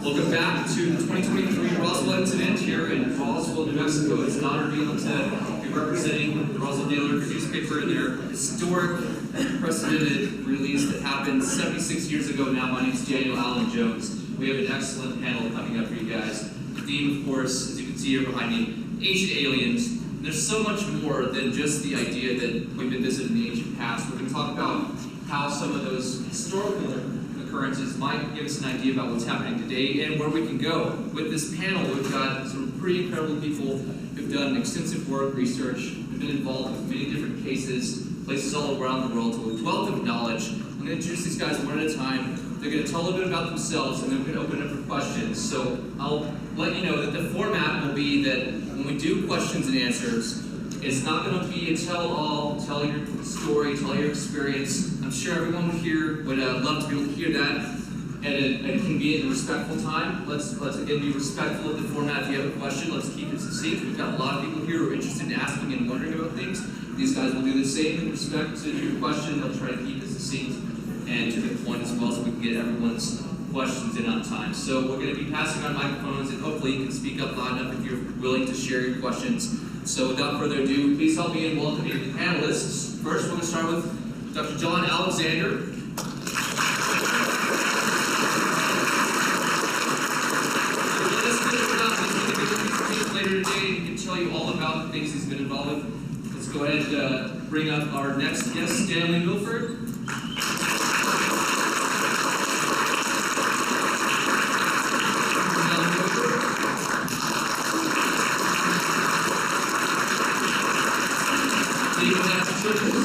Welcome back to the 2023 Roswell Incident here in Roswell, New Mexico. It's an honor to be able to be representing the Roswell Daily Record newspaper in their historic, unprecedented release that happened 76 years ago now. My name is Daniel Allen Jones. We have an excellent panel coming up for you guys. The theme, of course, as you can see here behind me, ancient aliens. And there's so much more than just the idea that we've been visiting the ancient past. We're going to talk about how some of those historical occurrences might give us an idea about what's happening today and where we can go. With this panel, we've got some pretty incredible people who've done extensive work, research, who've been involved with many different cases, places all around the world, so a wealth of knowledge. I'm going to introduce these guys one at a time. They're going to tell a bit about themselves, and then we're going to open it up for questions. So I'll let you know that the format will be that when we do questions and answers, it's not going to be a tell-all, tell your story, tell your experience. I'm sure everyone here would love to be able to hear that at a convenient and respectful time. Let's again be respectful of the format. If you have a question, let's keep it succinct. We've got a lot of people here who are interested in asking and wondering about things. These guys will do the same in respect to your question. They'll try to keep it succinct and to the point as well, so we can get everyone's questions in on time. So we're going to be passing on microphones, and hopefully you can speak up loud enough if you're willing to share your questions. So without further ado, please help me in welcoming the panelists. First, we're going to start with Dr. John Alexander. Later today, he can tell you all about the things he's been involved with. Let's go ahead and bring up our next guest, Stanley Milford. Hatcher Childress.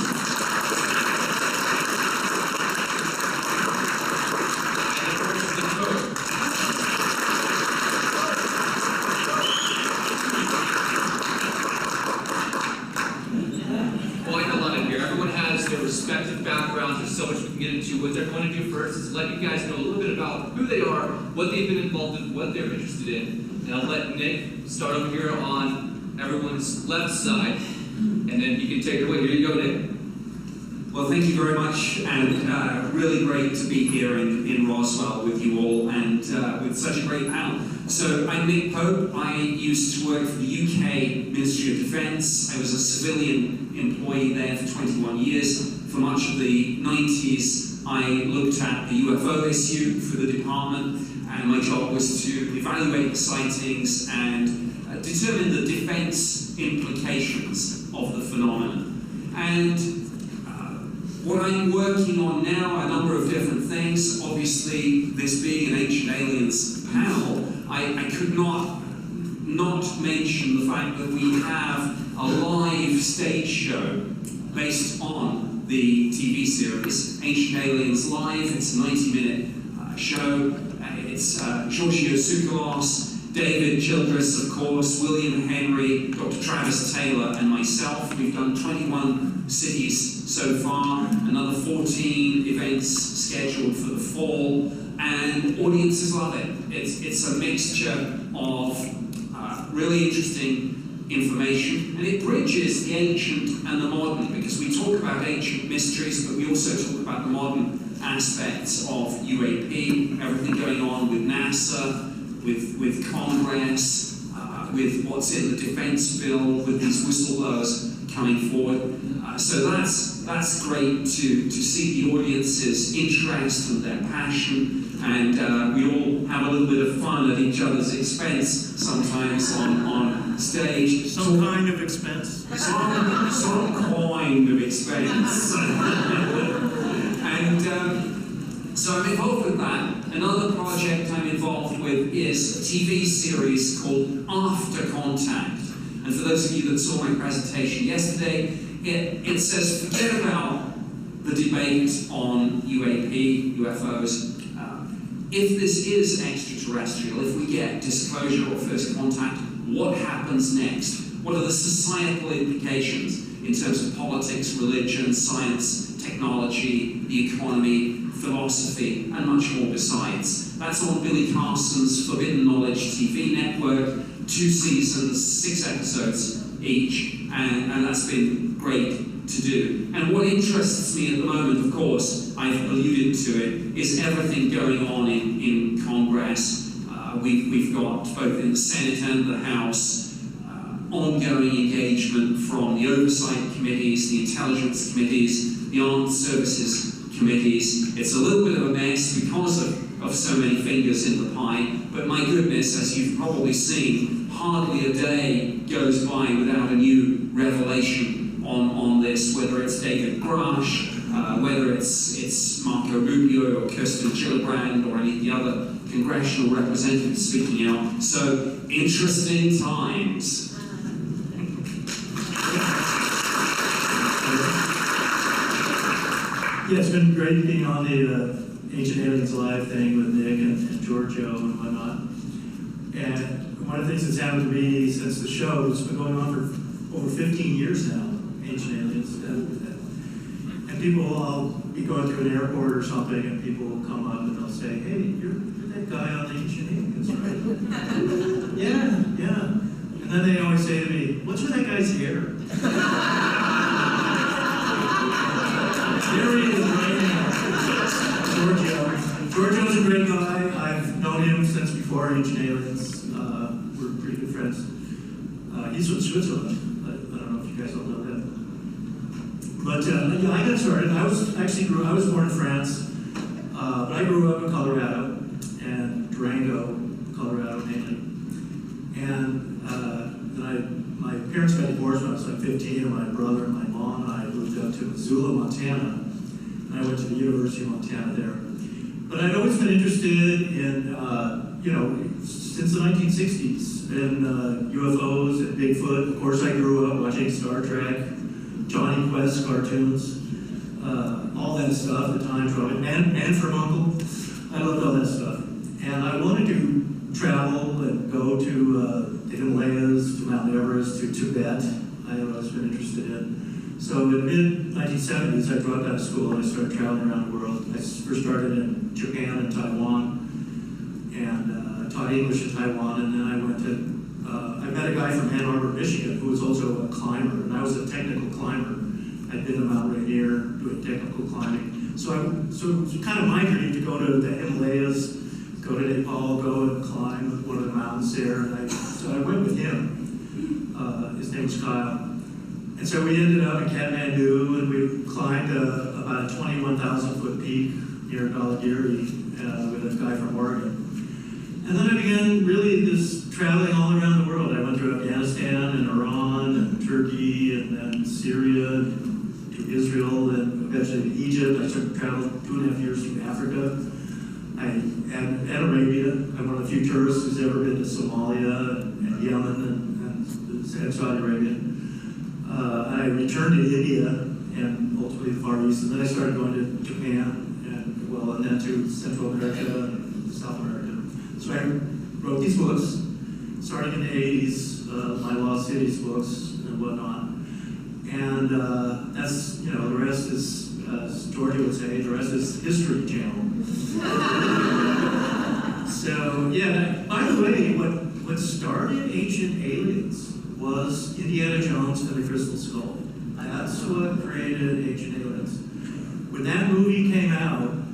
Quite a lot in here. Everyone has their respective backgrounds. There's so much we can get into. What they're going to do first is let you guys know a little bit about who they are, what they've been involved in, what they're interested in. And I'll let Nick start over here on everyone's left side. And then you can take it away. Here you go, Nick. Well, thank you very much, and really great to be here in Roswell with you all, and with such a great panel. So I'm Nick Pope. I used to work for the UK Ministry of Defence. I was a civilian employee there for 21 years. For much of the 90s, I looked at the UFO issue for the department, and my job was to evaluate the sightings and determine the defence implications of the phenomenon. And what I'm working on now, a number of different things. Obviously, this being an Ancient Aliens panel, I could not mention the fact that we have a live stage show based on the TV series Ancient Aliens Live. It's a 90-minute show. It's Giorgio Tsoukalos, David Childress, of course, William Henry, Dr. Travis Taylor, and myself. We've done 21 cities so far, another 14 events scheduled for the fall, and audiences love it. It's a mixture of really interesting information, and it bridges the ancient and the modern, because we talk about ancient mysteries, but we also talk about the modern aspects of UAP, everything going on with NASA, with Congress, with what's in the defense bill, with these whistleblowers coming forward. So that's great to see the audience's interest and their passion, and we all have a little bit of fun at each other's expense sometimes on stage. Some kind of expense. Some kind of expense. And so I'm involved with that. Another project I'm involved with is a TV series called After Contact. And for those of you that saw my presentation yesterday, it says forget about the debate on UAP, UFOs. If this is extraterrestrial, if we get disclosure or first contact, what happens next? What are the societal implications in terms of politics, religion, science, technology, the economy, philosophy, and much more besides? That's on Billy Carson's Forbidden Knowledge TV network, 2 seasons, 6 episodes each, and that's been great to do. And what interests me at the moment, of course, I've alluded to it, is everything going on in Congress, We've got both in the Senate and the House ongoing engagement from the oversight committees, the intelligence committees, the armed services committees. It's a little bit of a mess because of so many fingers in the pie, but my goodness, as you've probably seen, hardly a day goes by without a new revelation on this, whether it's David Grush, whether it's Marco Rubio or Kirsten Gillibrand or any of the other congressional representatives speaking out. So, interesting times. Yeah, it's been great being on the Ancient Aliens Live thing with Nick and Giorgio and whatnot. And one of the things that's happened to me since the show, it's been going on for over 15 years now, Ancient Aliens. And people, I'll be going through an airport or something, and people will come up and they'll say, "Hey, you're that guy on Ancient Aliens, right?" Yeah. And then they always say to me, "What's with that guy's hair?" There he is right now. Giorgio. Giorgio's a great guy. I've known him since before Ancient Aliens. We're pretty good friends. He's from Switzerland. I don't know if you guys all know that. But yeah, I got started. I was born in France, but I grew up in Colorado, and Durango, Colorado mainly. And then my parents got divorced when I was like 15, and my brother and my mom and I moved up to Missoula, Montana. And I went to the University of Montana there. But I'd always been interested in, since the 1960s, in UFOs and Bigfoot. Of course, I grew up watching Star Trek, Johnny Quest cartoons, all that stuff, the time travel, Man from U.N.C.L.E. I loved all that stuff. And I wanted to travel and go to the Himalayas, to Mount Everest, to Tibet. I had always been interested in. So in the mid-1970s, I dropped out of school and I started traveling around the world. I first started in Japan and Taiwan, and taught English in Taiwan, and then I went to, I met a guy from Ann Arbor, Michigan, who was also a climber, and I was a technical climber. I'd been to Mount Rainier doing technical climbing. So it was kind of my dream to go to the Himalayas, go to Nepal, go and climb one of the mountains there. And so I went with him. His name was Kyle. And so we ended up in Kathmandu, and we climbed about a 21,000-foot peak near Dhaulagiri with a guy from Oregon. And then I began really just traveling all around the world. I went through Afghanistan and Iran and Turkey and then Syria to Israel and eventually to Egypt. I started traveling 2.5 years through Africa. And Arabia. I'm one of the few tourists who's ever been to Somalia and Yemen and Saudi Arabia. I returned to India and ultimately the Far East, and then I started going to Japan and then to Central America and South America. So I wrote these books, starting in the 80s, my Lost Cities books and whatnot. And that's, the rest is, as Georgia would say, the rest is History Channel. So, yeah, by the way, what started Ancient Aliens was Indiana Jones and the Crystal Skull. That's what created Ancient Aliens. When that movie came out,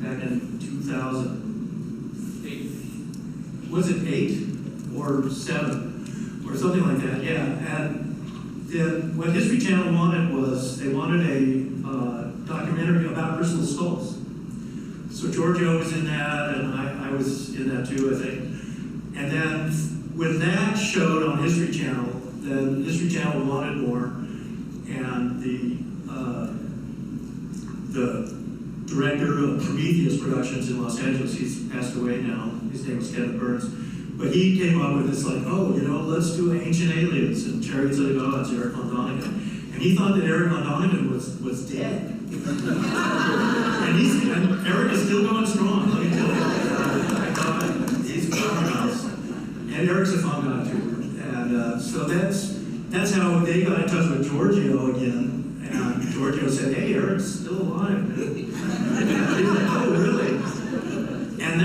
back in 2008, was it 8 or 7 or something like that? Yeah. And what History Channel wanted was they wanted a documentary about crystal skulls. So Giorgio was in that, and I was in that too, I think. And then when that showed on History Channel, then History Channel wanted more, and the director of Prometheus Productions in Los Angeles, he's passed away now, his name was Kevin Burns, but he came up with this like, let's do Ancient Aliens and Chariots of the Gods, Eric von Däniken. And he thought that Eric von Däniken was dead. and Eric is still going strong, let me tell you. He's a fun guy. And Eric's a fun guy too. And so that's how they got in touch with Giorgio again. And Giorgio said, "Hey, Eric's still alive." He was like, "Oh, really?" And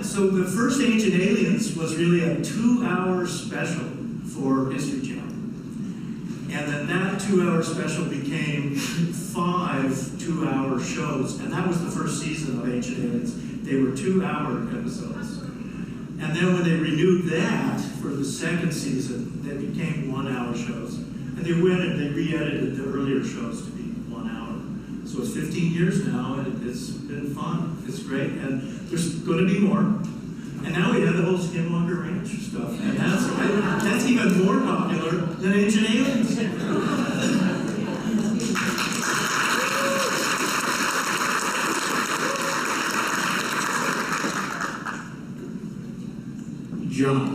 so the first Ancient Aliens was really a 2-hour special for History Channel. And then that 2-hour special became 5 2-hour shows, and that was the first season of Ancient Aliens. They were 2-hour episodes. And then when they renewed that for the second season, they became 1-hour shows. And they went and they re-edited the earlier shows to be 1 hour. So it's 15 years now, and it's been fun. It's great, and there's going to be more. And now we have the whole Skinwalker Ranch stuff, and that's even more popular than Ancient Aliens. John.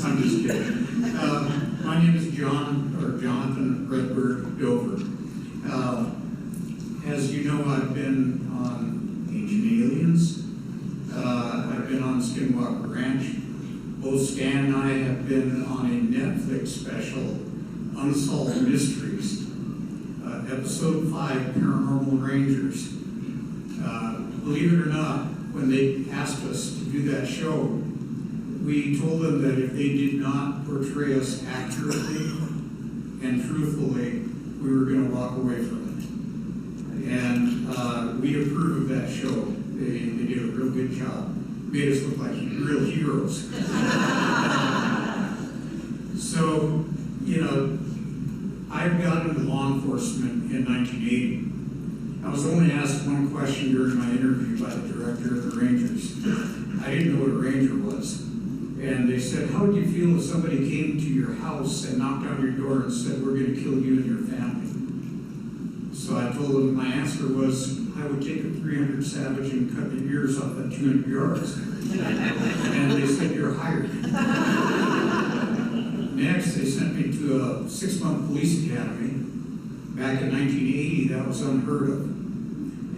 I'm just kidding. My name is Jonathan Redbird Dover. As you know, I've been on Ancient Aliens. I've been on Skinwalker Ranch. Both Stan and I have been on a Netflix special, Unsolved Mysteries, Episode 5, Paranormal Rangers. Believe it or not, when they asked us to do that show, we told them that if they did not portray us accurately and truthfully, we were going to walk away from it. And we approve of that show. They did a real good job. Made us look like real heroes. So, you know, I got into law enforcement in 1980. I was only asked one question during my interview by the director of the Rangers. I didn't know what a Ranger was. And they said, how would you feel if somebody came to your house and knocked on your door and said, we're going to kill you and your family? So I told them my answer was, I would take a 300 Savage and cut the ears off at 200 yards. And they said, you're hired. Next, they sent me to a 6-month police academy. Back in 1980, that was unheard of.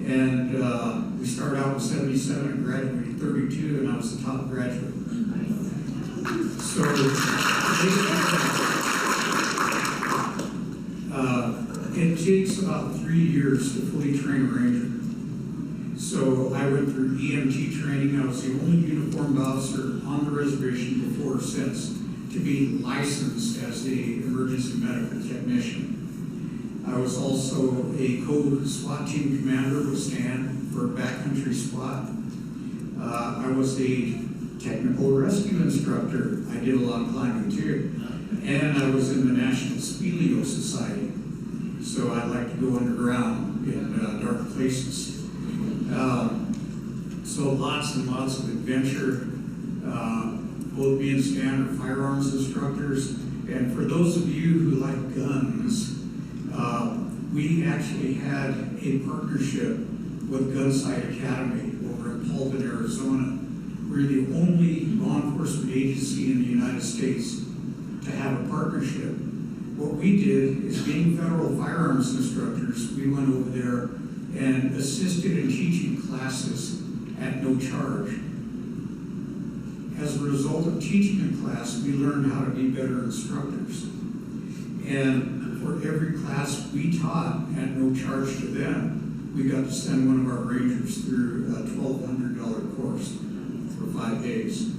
And we started out with 77 and graduated 32, and I was the top graduate. So, it takes about 3 years to fully train a Ranger. So I went through EMT training. I was the only uniformed officer on the reservation before or since to be licensed as the emergency medical technician. I was also a co-SWAT team commander with Stan for backcountry SWAT. I was a technical rescue instructor. I did a lot of climbing too. And I was in the National Speleo Society. So I like to go underground in dark places. So lots and lots of adventure. Both me and Stan are firearms instructors. And for those of you who like guns, we actually had a partnership with Gunsight Academy over in Paulden, Arizona. We're the only law enforcement agency in the United States to have a partnership. What we did is, being federal firearms instructors, we went over there and assisted in teaching classes at no charge. As a result of teaching a class, we learned how to be better instructors. And for every class we taught at no charge to them, we got to send one of our Rangers through a $1,200 course for 5 days.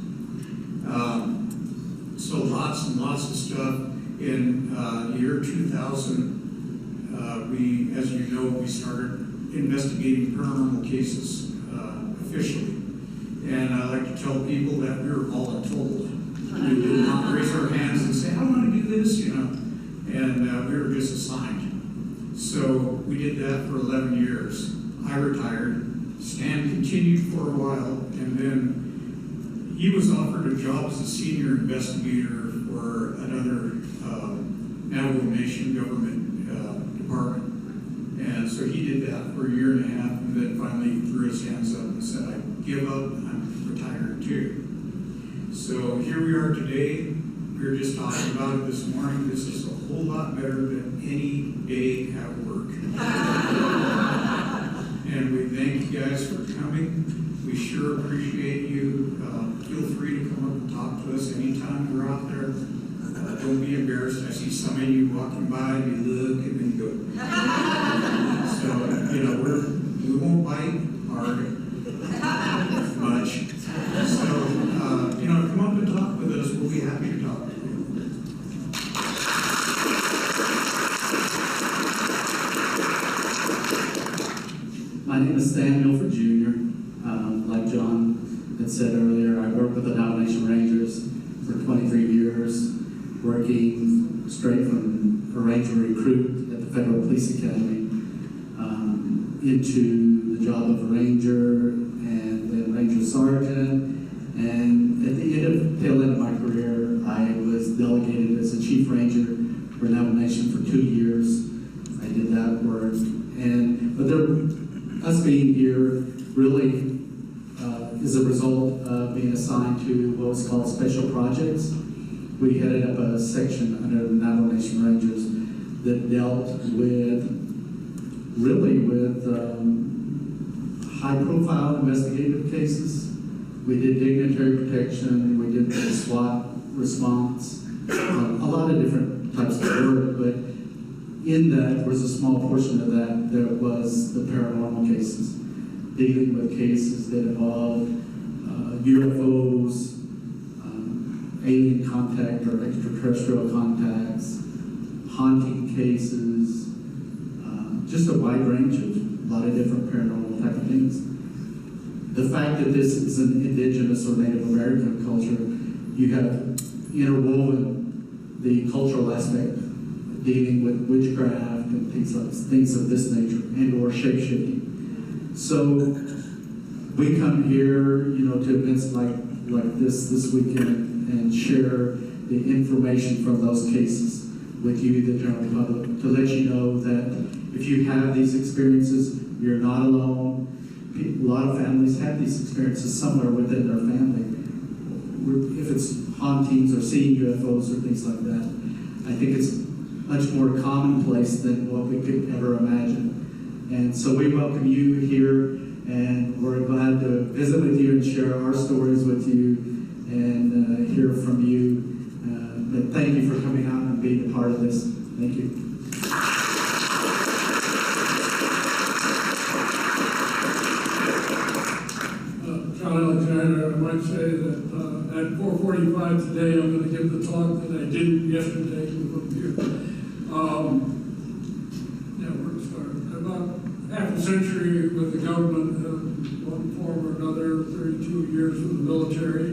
So lots and lots of stuff. In the year 2000, we, as you know, we started investigating paranormal cases officially. And I like to tell people that we were voluntold. We did not raise our hands and say, I want to do this, you know. And we were just assigned. So we did that for 11 years. I retired. Stan continued for a while, and then he was offered a job as a senior investigator for another Navajo Nation government department. And so he did that for a year and a half, and then finally threw his hands up and said, I give up, I'm retired too. So here we are today. We were just talking about it this morning. This is a whole lot better than any day at work. And we thank you guys for coming. We sure appreciate you. Feel free to come up and talk to us anytime we're out there. Don't be embarrassed. I see some of you walking by, and you look, and then you go. So, you know, we won't bite hard much. So, you know, come up and talk with us. We'll be happy to talk to you. My name is Stan Milford Jr. Like John had said earlier, I worked with the Nomination Rangers for 23 years, working straight from a Ranger recruit at the Federal Police Academy into the job of a Ranger and then Ranger Sergeant. And at the tail end of my career, I was delegated as a Chief Ranger for Nomination for 2 years. I did that work. But us being here really is a result of being assigned to what was called special projects. We headed up a section under the Nomination Rangers that dealt with high-profile investigative cases. We did dignitary protection, we did the SWAT response, a lot of different types of work, but in that was a small portion of that was the paranormal cases, dealing with cases that involved UFOs, alien contact or extraterrestrial contacts, haunting cases, just a wide range of a lot of different paranormal type of things. The fact that this is an indigenous or Native American culture, you have interwoven the cultural aspect, dealing with witchcraft and things of this nature, and or shape-shifting. So we come here, to events like this weekend and share the information from those cases with you, the general public, to let you know that if you have these experiences, you're not alone. A lot of families have these experiences somewhere within their family. If it's hauntings or seeing UFOs or things like that, I think it's much more commonplace than what we could ever imagine. And so we welcome you here, and we're glad to visit with you and share our stories with you and hear from you. But thank you for coming out and being a part of this. Thank you. Alexander, I might say that at 4:45 today, I'm going to give the talk that I didn't yesterday from here. Where to start? About half a century with the government, one form or another, 32 years with the military.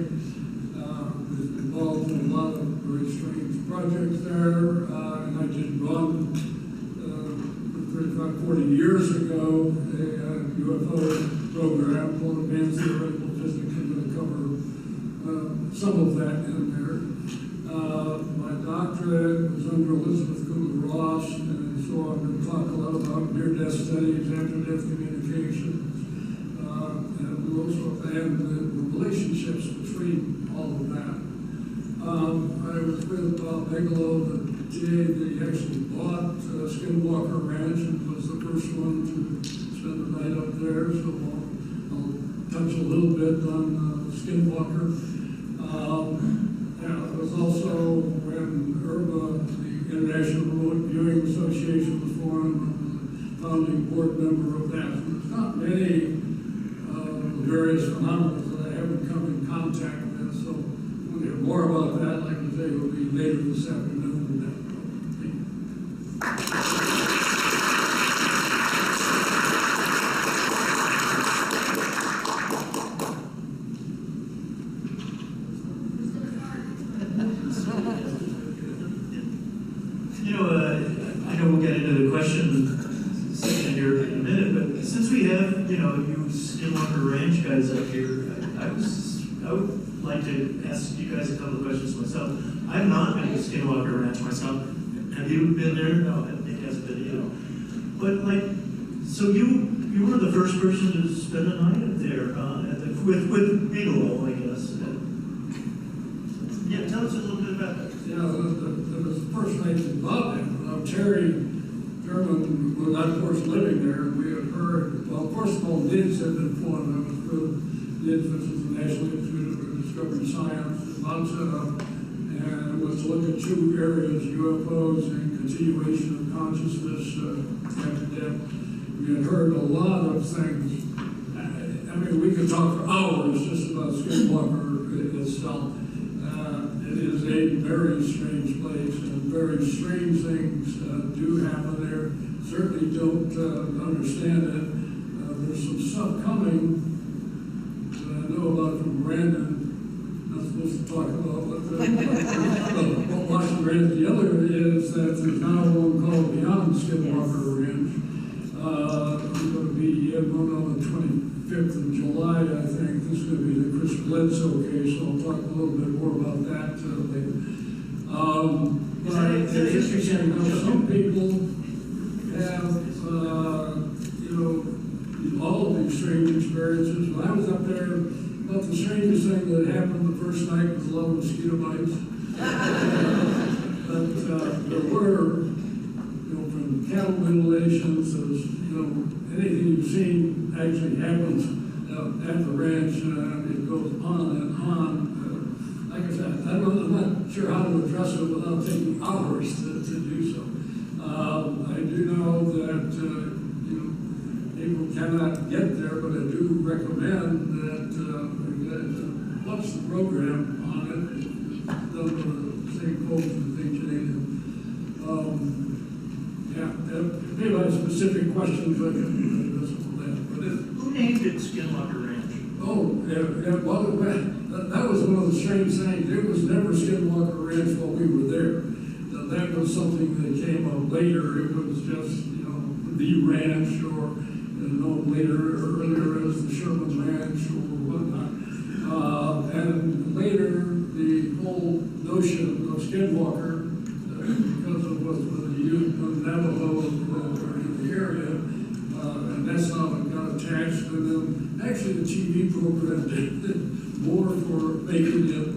Was involved in a lot of very strange projects there, and I did run 35, 40 years ago a UFO program called Advanced Theoretical Physics. I'm going to cover some of that in there. My doctorate was under Elizabeth Kubler-Ross, and so I'm going to talk a lot about near-death studies, after-death communications, and we also and the relationships between all of that. I was with Bob Bigelow the day that he actually bought Skinwalker Ranch and was the first one to spend the night up there, so I'll touch a little bit on Skinwalker. It was also when IRBA, the International Remote Viewing Association, was formed. I'm the founding board member of that. So there's not many various phenomena that I haven't come in contact with, so we'll hear more about that. Like I say, it will be later this afternoon. I know we'll get into the question section here in a minute, but since we have, you Skinwalker Ranch guys up here, I would like to ask you guys a couple of questions myself. I've not been to Skinwalker Ranch myself. Have you been there? No, Nick hasn't been either. But so you were the first person to spend a night up there with Bigelow, I guess. Yeah, tell us a little bit about that. Yeah, it was the first night in Bob. Terry German was, of course, living there. We had heard, well, first of all, NIDS had been formed. I was with NIDS, which is the National Institute for Discovery Science, Bob set up, and it was to look at two areas, UFOs and continuation of consciousness after death. We had heard a lot of things. I mean, we could talk for hours just about Skinwalker itself. It is a very strange place, and very strange things do happen there. Certainly don't understand it. there's some stuff coming that I know about from Brandon. Not supposed to talk about what Washington Ranch. The other is that there's now one called Beyond Skinwalker Ranch. I'm going to be in one on the 25th of July, I think. This is going to be the Chris Bledsoe case, so I'll talk a little bit more about that later. But it's interesting, some people have, all of these strange experiences. When I was up there, about the strangest thing that happened the first night was a lot of mosquito bites. But there were, from cattle mutilations, anything you've seen actually happens at the ranch, and it goes on and on. Like I said, I'm not sure how to address it without taking hours to do so. I do know that, people cannot get there, but I do recommend that watch the program on it. It's done with the same folks as HNA. If anybody has specific questions, I can address that. But Who named it Skinwalker Ranch? Well, that was one of the strange things. It was never Skinwalker Ranch while we were there. That was something that came up later. It was just, the ranch, or known earlier as the Sherman Ranch or whatnot. And later, the whole notion of Skinwalker, because of what the Navajo were in the area, and that's how it got attached. And then actually the TV program did more for making it,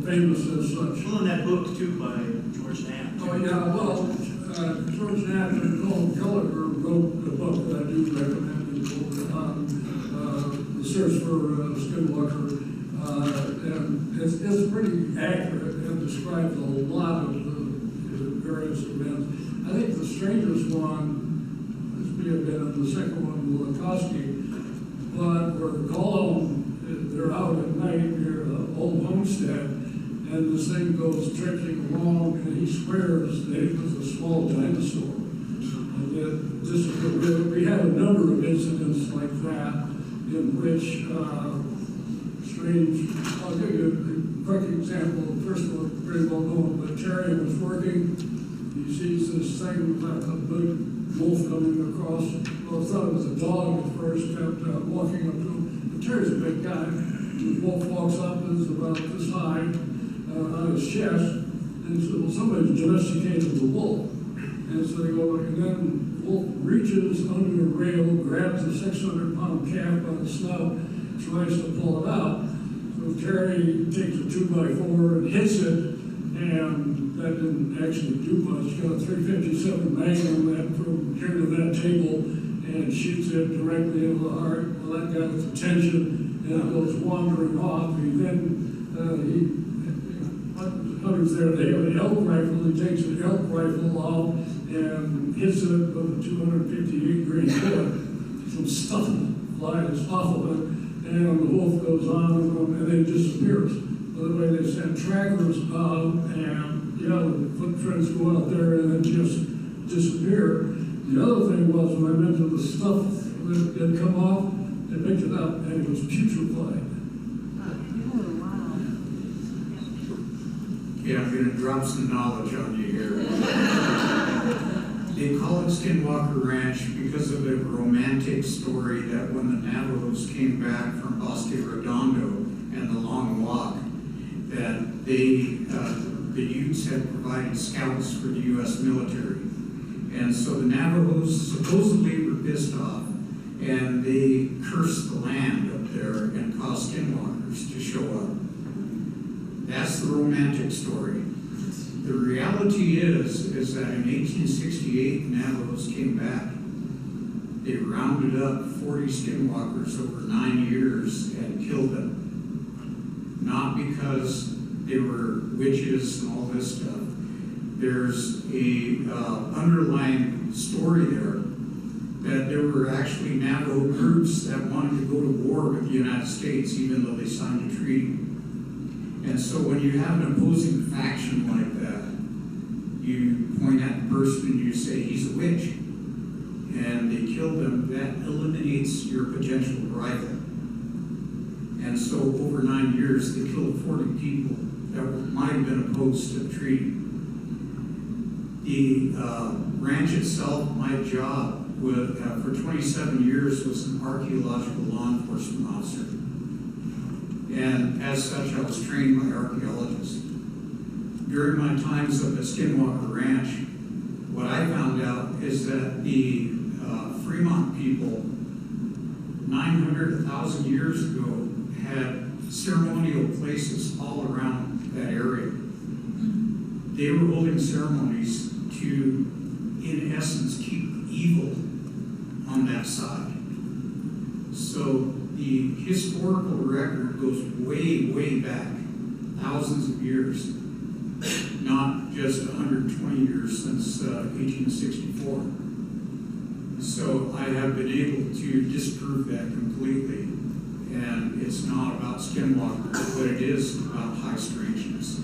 famous as such. Well, in that book too by George Knapp. Oh yeah, well, George Knapp and Colin Gallagher wrote a book that I do recommend on the search for Skinwalker, and it's pretty accurate and describes a lot of the various events. I think the strangest one, this may have been in the second one, Wilakowski, but where the column, they're out at night near the old homestead, and this thing goes trekking along, and he swears that it was a small dinosaur. And we had a number of incidents like that in which strange, I'll give you a quick example. The first one, very well known, but Terry was working, he sees this thing like a big wolf coming across. Well, I thought it was a dog at first, kept walking up to him. But Terry's a big guy. The wolf walks up and is about this high on his chest, and he said, well, somebody's domesticated the wolf. And so they go, and then the wolf reaches under the rail, grabs the 600-pound calf by the snout, tries to pull it out. So Terry takes a 2x4 and hits it, and that didn't actually do much. Got a .357 Magnum that from here to that table, and shoots it directly into the heart. Well, that got its attention, and it goes wandering off. Hunters there, they have an elk rifle. He takes an elk rifle off and hits it with a 258 grain bullet. Some stuff flies off of it, and the wolf goes on and then disappears. By the way, they sent trackers out, and the footprints go out there and then just disappear. The other thing was, when I mentioned the stuff that had come off, they picked it up and it was putrefied. Yeah, I'm going to drop some knowledge on you here. They call it Skinwalker Ranch because of the romantic story that when the Navajos came back from Bosque Redondo and the Long Walk, that the Utes had provided scouts for the U.S. military. And so the Navajos supposedly were pissed off, and they cursed the land up there and caused skinwalkers to show up. That's the romantic story. The reality is that in 1868, the Navajos came back. They rounded up 40 skinwalkers over 9 years and killed them. Not because they were witches and all this stuff. There's a underlying story there that there were actually Navajo groups that wanted to go to war with the United States even though they signed a treaty. And so when you have an opposing faction like that, you point at the person and you say, he's a witch. And they killed them. That eliminated locates your potential rival. And so over 9 years, they killed 40 people that might have been opposed to the treaty. The ranch itself, my job for 27 years was an archaeological law enforcement officer. And as such, I was trained by archaeologists. During my times up at Skinwalker Ranch, what I found out is that the Fremont people, 900, 1,000 years ago, had ceremonial places all around that area. They were holding ceremonies to, in essence, keep evil on that side. So the historical record goes way, way back, thousands of years, not just 120 years since 1864. So I have been able to disprove that completely. And it's not about Skinwalker, but it is about high strangeness.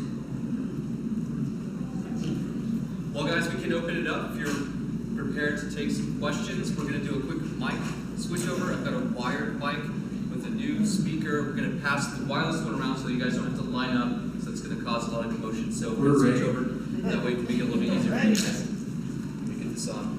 Well, guys, we can open it up if you're prepared to take some questions. We're going to do a quick mic switch over. I've got a wired mic with a new speaker. We're going to pass the wireless one around so you guys don't have to line up, so it's going to cause a lot of commotion. So we're going to switch over. That way it can make it a little bit easier for you guys. Let me get this on.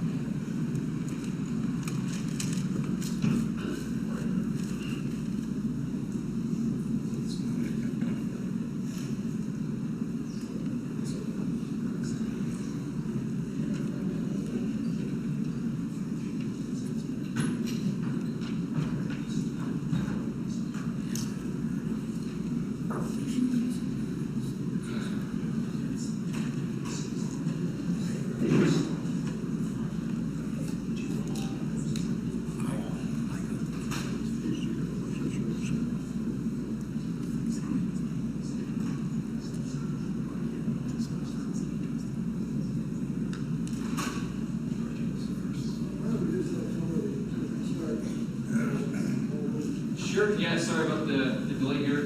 Sure, yeah, sorry about the delay here.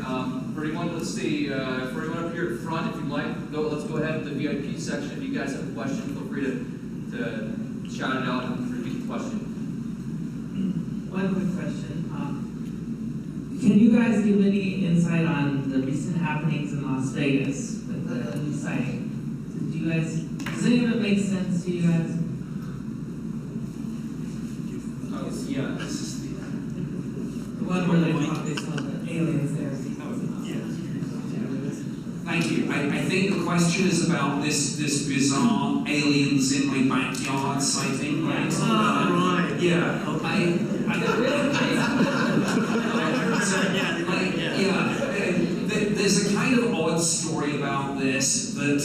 For anyone, let's see, for anyone up here at front, if you'd like, let's go ahead to the VIP section. If you guys have a question, feel free to shout it out and repeat the question. One quick question. Can you guys give any insight on the recent happenings in Las Vegas with the new sighting? Does any of it make sense to you guys? Yeah, this is The one where they saw the aliens there. Thank you. I think the question is about this bizarre aliens in my backyard sighting, right? Right. Yeah. There's a kind of odd story about this, that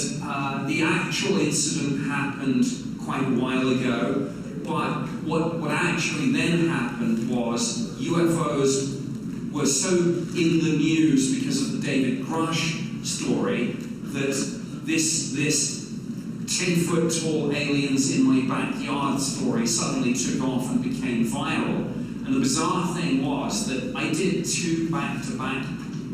the actual incident happened quite a while ago, but what actually then happened was UFOs were so in the news because of the David Grush story that this 10-foot tall aliens in my backyard story suddenly took off and became viral. And the bizarre thing was that I did 2 back-to-back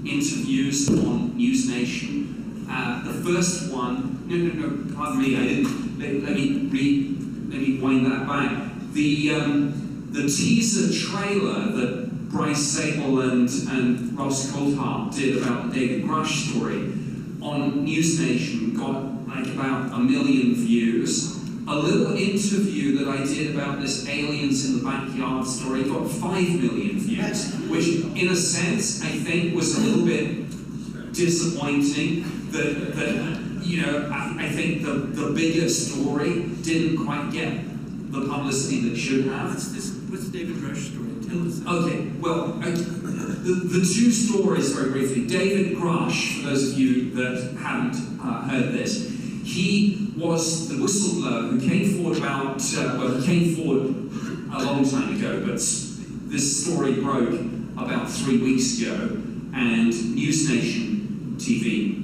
interviews on News Nation. The first one, no, pardon me, I didn't. Let me wind that back. The teaser trailer that Bryce Sable and Ross Coulthart did about the David Grush story on News Nation got like about 1 million views. A little interview that I did about this aliens in the backyard story got 5 million views, which in a sense I think was a little bit disappointing that you know, I think the bigger story didn't quite get the publicity that it should have. What's the David Grush story? Tell us that. Okay, well, the 2 stories very briefly. David Grush, for those of you that haven't heard this, he was the whistleblower who came forward he came forward a long time ago, but this story broke about 3 weeks ago, and News Nation TV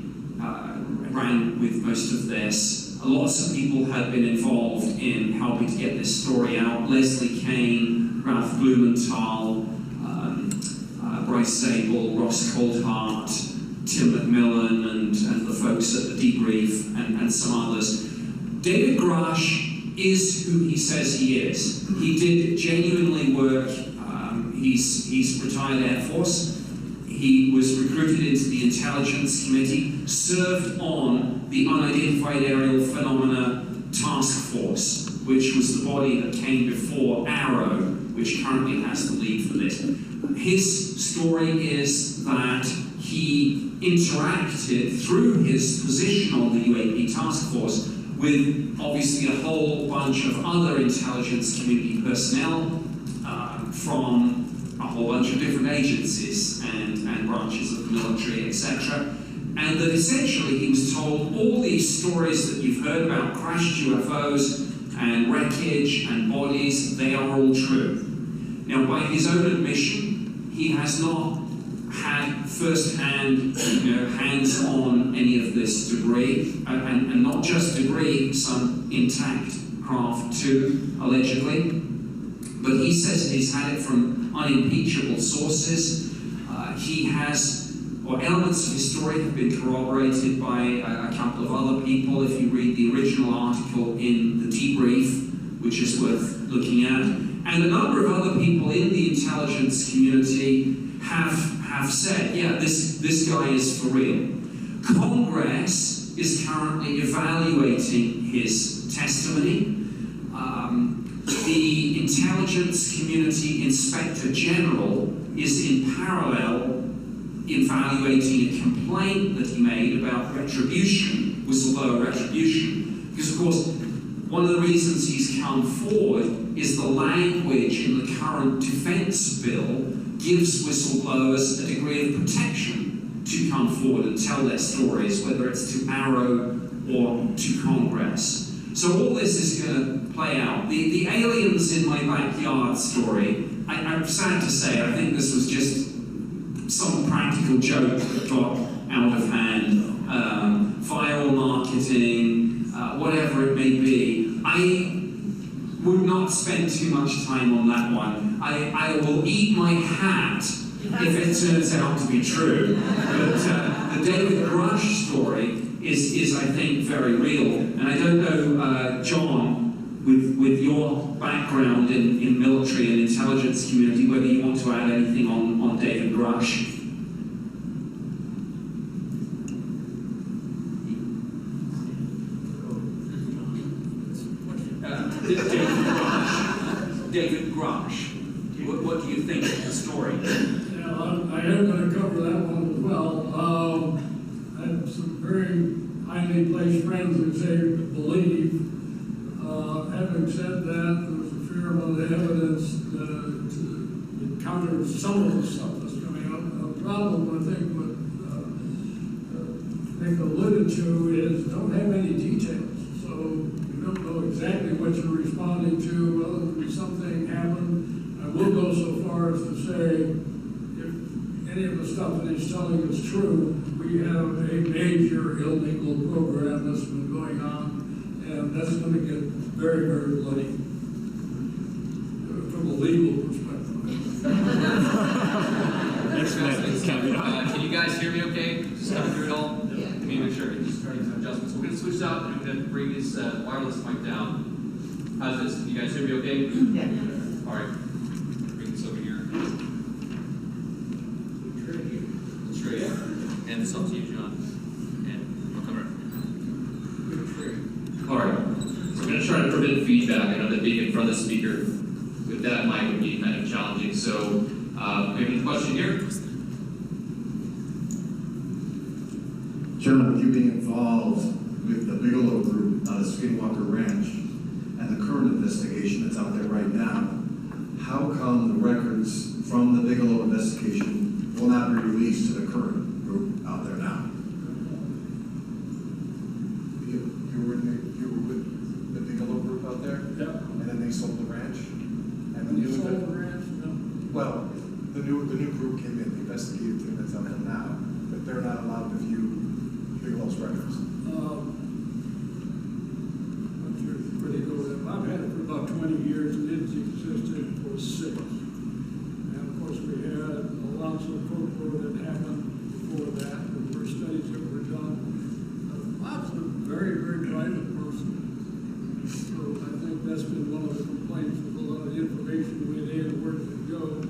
ran with most of this. Lots of people had been involved in helping to get this story out. Leslie Kane, Ralph Blumenthal, Bryce Sable, Ross Coulthart, Tim McMillan, and the folks at the Debrief, and some others. David Grush is who he says he is. He did genuinely work He's retired Air Force. He was recruited into the Intelligence Committee, served on the Unidentified Aerial Phenomena Task Force, which was the body that came before Arrow, which currently has the lead for this. His story is that he interacted through his position on the UAP task force with obviously a whole bunch of other intelligence community personnel from a whole bunch of different agencies and branches of the military, etc. And that essentially he was told all these stories that you've heard about crashed UFOs and wreckage and bodies, they are all true. Now, by his own admission, he has not had first-hand, hands-on any of this debris, and not just debris, some intact craft too, allegedly. But he says he's had it from unimpeachable sources. He has, or elements of his story have been corroborated by a couple of other people. If you read the original article in the debrief, which is worth looking at, and a number of other people in the intelligence community have said, yeah, this guy is for real. Congress is currently evaluating his testimony. The Intelligence Community Inspector General is in parallel evaluating a complaint that he made about retribution, whistleblower retribution. Because, of course, one of the reasons he's come forward is the language in the current defense bill gives whistleblowers a degree of protection to come forward and tell their stories, whether it's to Arrow or to Congress. So all this is going to play out. The aliens in my backyard story, I'm sad to say, I think this was just some practical joke that got out of hand, viral marketing, whatever it may be. I would not spend too much time on that one. I will eat my hat if it turns out to be true. But the David Grush story is I think, very real. And I don't know, John, with your background in military and intelligence community, whether you want to add anything on David Grush. David Grush. What do you think of the story? Yeah, I am going to cover that one as well. I have some very highly placed friends who say believe. Having said that, there was a fair amount of evidence to counter some of the stuff that's coming up. The problem, I think, what Nick alluded to is don't have any details. So you don't know exactly what you're responding to, whether something happened. I will go so far as to say, if any of the stuff that he's telling is true, we have a major illegal program that's been going on, and that's going to get very, very bloody from a legal perspective. Can you guys hear me okay? Just coming through it all? Yeah. Let me make sure. Just turning some adjustments. We're going to switch out and we're going to bring this wireless mic down. How's this? Can you guys hear me okay? Yeah. All right. Bring this over here. Straight. And this up to you, John. And I'll come right. All right. So we're going to try to prevent feedback. I know that being in front of the speaker with that mic would be kind of challenging. So maybe a question here? Gentlemen, with you being involved with the Bigelow group out of Skinwalker Ranch and the current investigation that's out there right now, how come the records from the Bigelow investigation will not be released to the current group out there now? You were with the Bigelow group out there? Yeah. And then they sold the ranch? And then You sold the ranch? No. Well, the new group came in, the investigative team that's out there now, but they're not allowed to view Bigelow's records. I'm sure where they go with it. I've had it for about 20 years and it existed for 6. And of course we had lots of folklore that happened before that. There were studies that were done. Lots of very, very private persons. So I think that's been one of the complaints with a lot of the information we had, where did it go?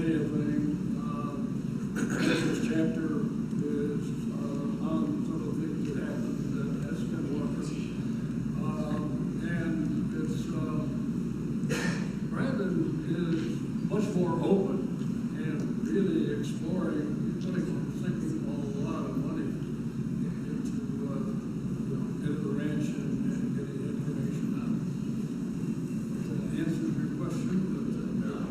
video thing. This chapter is on some of the things that happened at Skinwalker. And it's, Brandon is much more open and really exploring. He's sinking a lot of money into the ranch and getting information out. That answers your question, but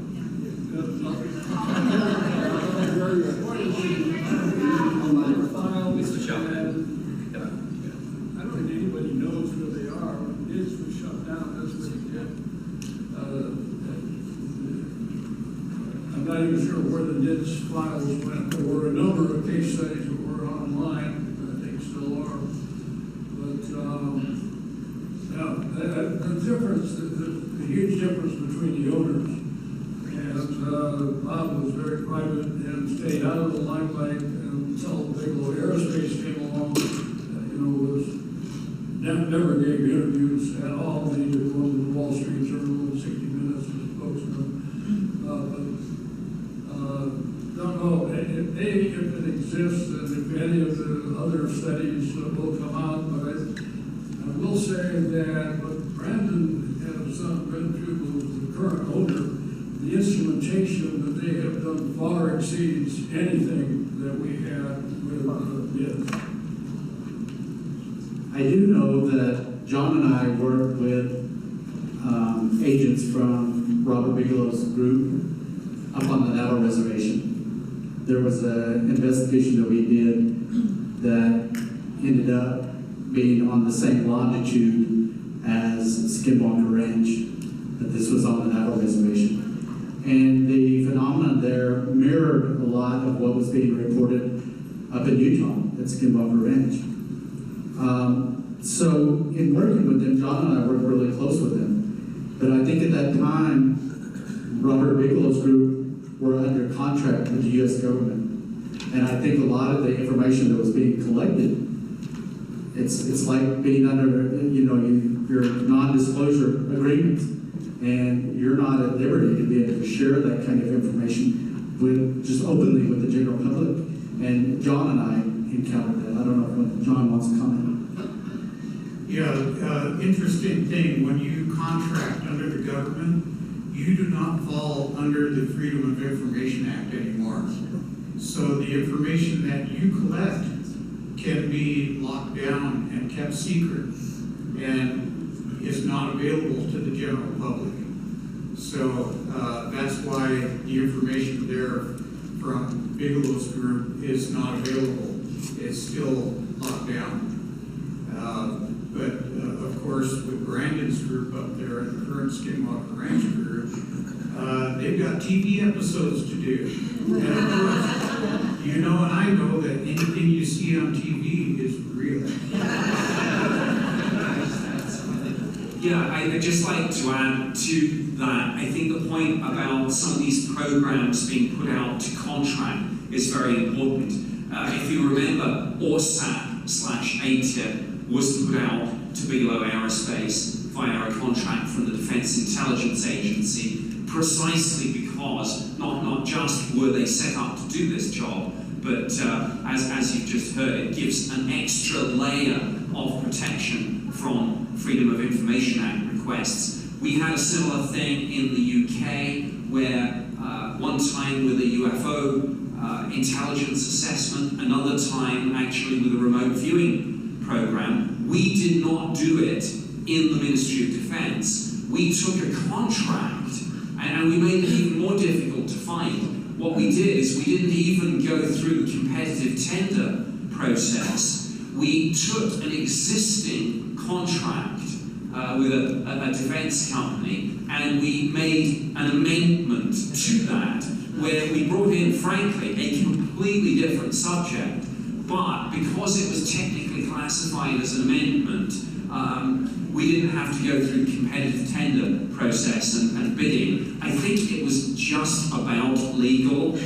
Mr. Sheldon. I don't think anybody knows where they are. When NIDS was shut down, that's where you get. I'm not even sure where the NIDS files went. There were a number of case studies that were online. I think still are. But the difference, the huge difference between the owners. And Bob was very private and stayed out of the limelight until Bigelow Aerospace came along. Was never gave interviews at all. They either go to the Wall Street Journal in 60 Minutes as folks know. Don't know if it exists and if any of the other studies will come out. But I will say that what Brandon and his son went through with the current owner, the instrumentation that they have done far exceeds anything that we had with NIDS. I do know that John and I worked with agents from Robert Bigelow's group up on the Navajo Reservation. There was an investigation that we did that ended up being on the same longitude as Skinwalker Ranch, but this was on the Navajo Reservation. And the phenomenon there mirrored a lot of what was being reported up in Utah at Skinwalker Ranch. So in working with them, John and I worked really close with them. But I think at that time, Robert Bigelow's group were under contract with the U.S. government. And I think a lot of the information that was being collected, it's like being under, your non-disclosure agreement. And you're not at liberty to be able to share that kind of information with just openly with the general public. And John and I encountered that. I don't know if John wants to comment. Yeah, interesting thing, when you contract under the government, you do not fall under the Freedom of Information Act anymore. So the information that you collect can be locked down and kept secret and is not available to the general public. So that's why the information there from Bigelow's group is not available. It's still locked down. But of course, with Brandon's group up there, the current Skinwalker Ranch group, they've got TV episodes to do. And of course, and I know that anything you see on TV is real. Yeah, I'd just like to add to that. I think the point about some of these programs being put out to contract is very important. If you remember, ORSAT/ATIP was put out to Bigelow Aerospace via a contract from the Defense Intelligence Agency, precisely because not just were they set up to do this job, but as you've just heard, it gives an extra layer of protection from Freedom of Information Act requests. We had a similar thing in the UK where one time with a UFO intelligence assessment, another time actually with a remote viewing program. We did not do it in the Ministry of Defense. We took a contract and we made it even more difficult to find. What we did is we didn't even go through the competitive tender process. We took an existing contract with a defense company and we made an amendment to that where we brought in, frankly, a completely different subject. But because it was technically classified as an amendment, we didn't have to go through the competitive tender process and bidding. I think it was just about legal.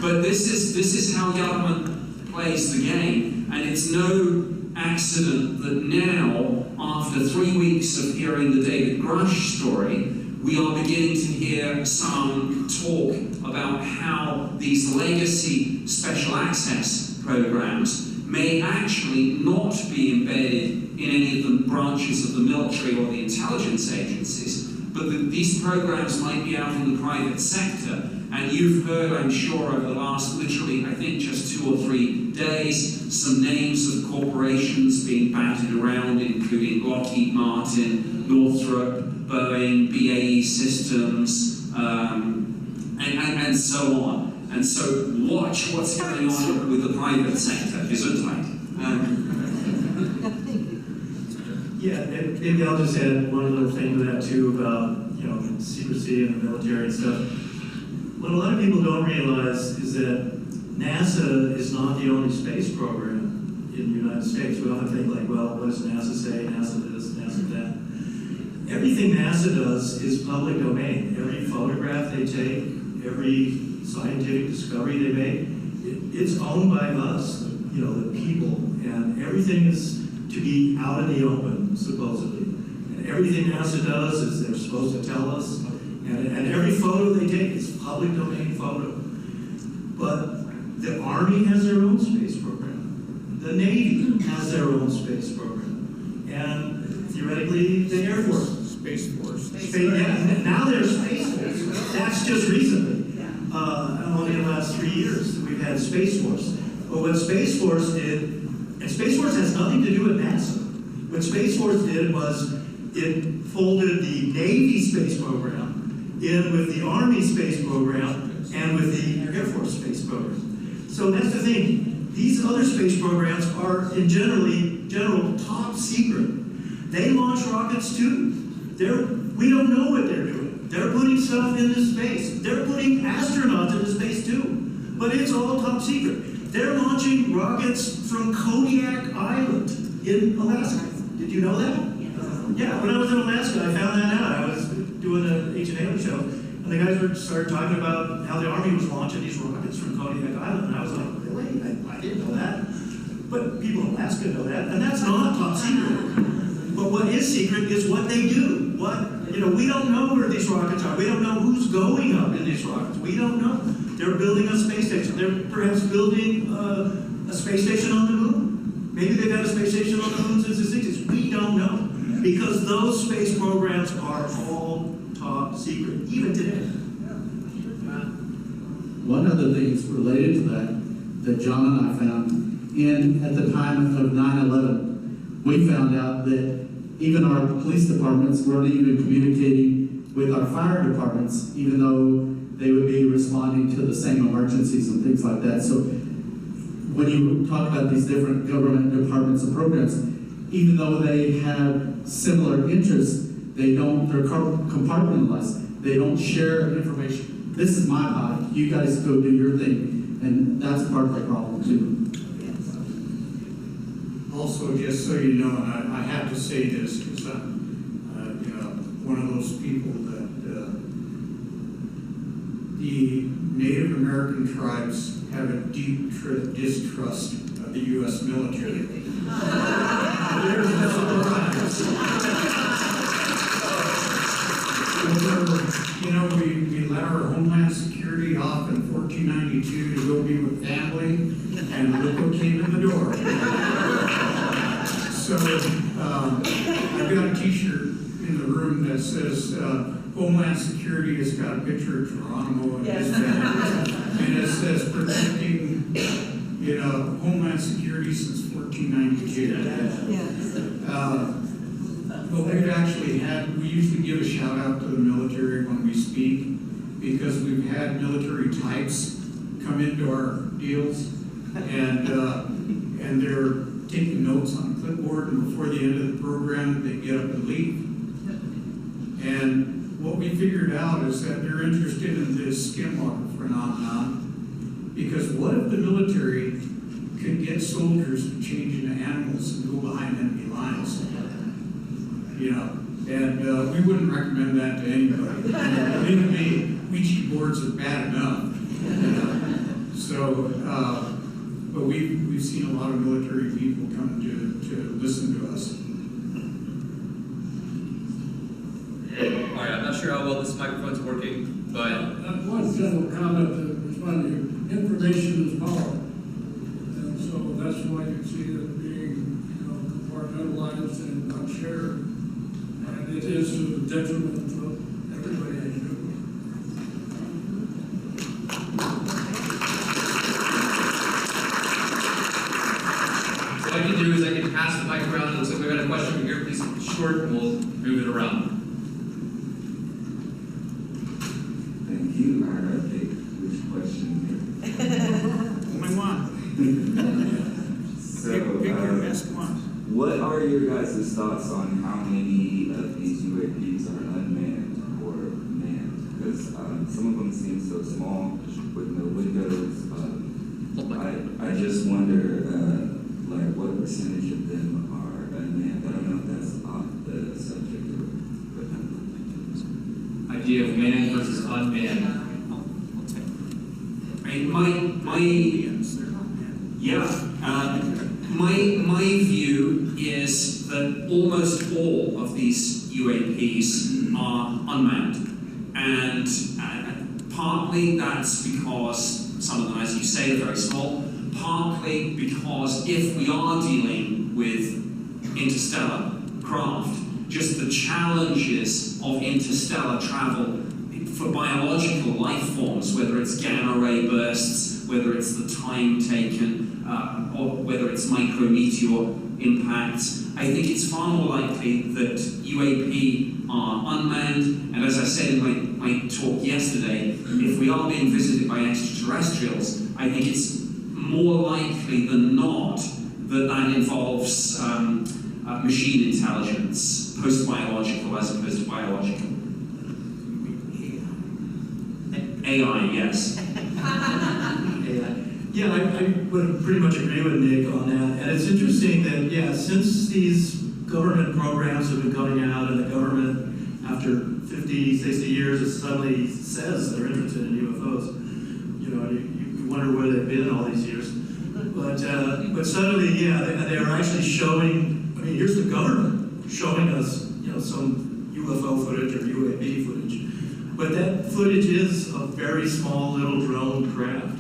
But this is how government plays the game. And it's no accident that now, after 3 weeks of hearing the David Grush story, we are beginning to hear some talk about how these legacy special access programs may actually not be embedded in any of the branches of the military or the intelligence agencies, but that these programs might be out in the private sector. And you've heard, I'm sure, over the last literally, I think, just 2 or 3 days, some names of corporations being batted around, including Lockheed Martin, Northrop, Boeing, BAE Systems, and so on. And so watch what's going on with the private sector, Gesundheit. Yeah, maybe I'll just add one other thing to that too about, you know, secrecy in the military and stuff. What a lot of people don't realize is that NASA is not the only space program in the United States. We often think like, well, what does NASA say? NASA this, NASA that. Everything NASA does is public domain. Every photograph they take, every scientific discovery they make, it's owned by us, you know, the people. And everything is to be out in the open, supposedly. And everything NASA does is they're supposed to tell us. And every photo they take is public domain photo. But the Army has their own space program. The Navy has their own space program. And theoretically, the Air Force. Space Force. Yeah, now there's Space Force. That's just recently. Only in the last 3 years that we've had Space Force. But what Space Force did, and Space Force has nothing to do with NASA. What Space Force did was it folded the Navy space program in with the Army space program and with the Air Force space program. So that's the thing. These other space programs are in general top secret. They launch rockets too. We don't know what they're doing. They're putting stuff into space. They're putting astronauts into space too. But it's all top secret. They're launching rockets from Kodiak Island in Alaska. Did you know that? Yeah, when I was in Alaska, I found that out. I was doing an H&A show, and the guys started talking about how the Army was launching these rockets from Kodiak Island, and I was like, really? I didn't know that. But people in Alaska know that, and that's not top secret. But what is secret is what they do. We don't know where these rockets are. We don't know who's going up in these rockets. We don't know. They're building a space station. They're perhaps building a space station on the moon. Maybe they've had a space station on the moon since the 60s. We don't know. Because those space programs are all top secret, even today. One other thing that's related to that John and I found, at the time of 9/11, we found out that even our police departments weren't even communicating with our fire departments, even though they would be responding to the same emergencies and things like that. So when you talk about these different government departments and programs, even though they have similar interests, they're compartmentalized. They don't share information. This is my body. You guys go do your thing. And that's part of the problem too. Also, just so you know, and I have to say this because I'm one of those people that the Native American tribes have a deep distrust of the U.S. military. There's no surprise. We let our Homeland Security off in 1492 to go be with family, and look what came in the door. So I've got a T-shirt in the room that says Homeland Security has got a picture of Geronimo and his family, and it says protecting, Homeland Security since 1492. But we usually give a shout out to the military when we speak, because we've had military types come into our deals, and they're taking notes on a clipboard, and before the end of the program, they get up and leave. And what we figured out is that they're interested in this skinwalker phenomenon, because what if the military could get soldiers to change into animals and go behind enemy lines? And we wouldn't recommend that to anybody. Believe me, Ouija boards are bad enough. But we've seen a lot of military people come to listen to us. All right, I'm not sure sure how well this microphone's working, but One general comment that was funny, information is power. And so that's why you see it being, compartmentalized and not shared. And it is to the detriment of everybody I do. what I can do is I can pass the mic around. It looks like we've got a question from here. Please keep it short, and we'll move it around. Thank you. I think which question Only one. So, Pick your best one. what are your guys' thoughts on how many of these UAPs are unmanned or manned? Because some of them seem so small with no windows. I just wonder, what percentage of them are unmanned? I don't know if that's off the subject or Idea of manned versus unmanned. My view is that almost all of these UAPs are unmanned, and partly that's because some of them, as you say, are very small. Partly because if we are dealing with interstellar craft, just the challenges of interstellar travel for biological life forms, whether it's gamma ray bursts, whether it's the time taken, or whether it's micrometeor impacts, I think it's far more likely that UAP are unmanned, and as I said in my talk yesterday, if we are being visited by extraterrestrials, I think it's more likely than not that that involves machine intelligence, post-biological as opposed to biological. AI, yes. Yeah, I would pretty much agree with Nick on that. And it's interesting that, since these government programs have been coming out and the government, after 50, 60 years, it suddenly says they're interested in UFOs. You wonder where they've been all these years. But suddenly, they are actually showing, here's the government showing us, some UFO footage or UAP footage. But that footage is a very small little drone craft.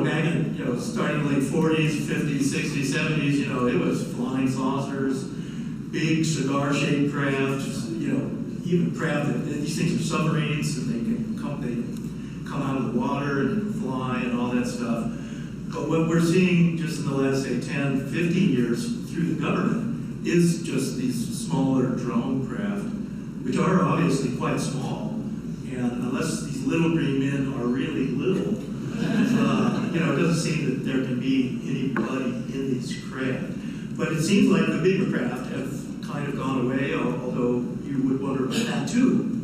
Back in, starting late 40s, 50s, 60s, 70s, it was flying saucers, big cigar-shaped craft, even craft these things are submarines and they come out of the water and they can fly and all that stuff. But what we're seeing just in the last, say, 10, 15 years through the government is just these smaller drone craft, which are obviously quite small. And unless these little green men are really little, it doesn't seem that there can be anybody in these craft. But it seems like the bigger craft have kind of gone away, although you would wonder about that too.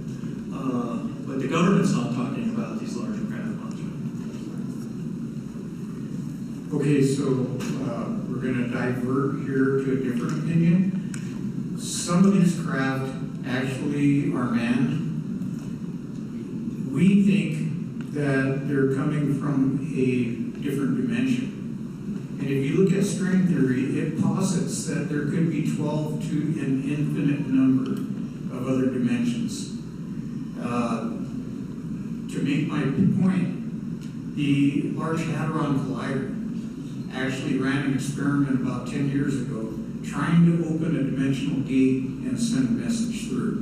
But the government's not talking about these larger craft much. Okay, so we're going to divert here to a different opinion. Some of these craft actually are manned. We think that they're coming from a different dimension. And if you look at string theory, it posits that there could be 12 to an infinite number of other dimensions. To make my point, the Large Hadron Collider actually ran an experiment about 10 years ago trying to open a dimensional gate and send a message through.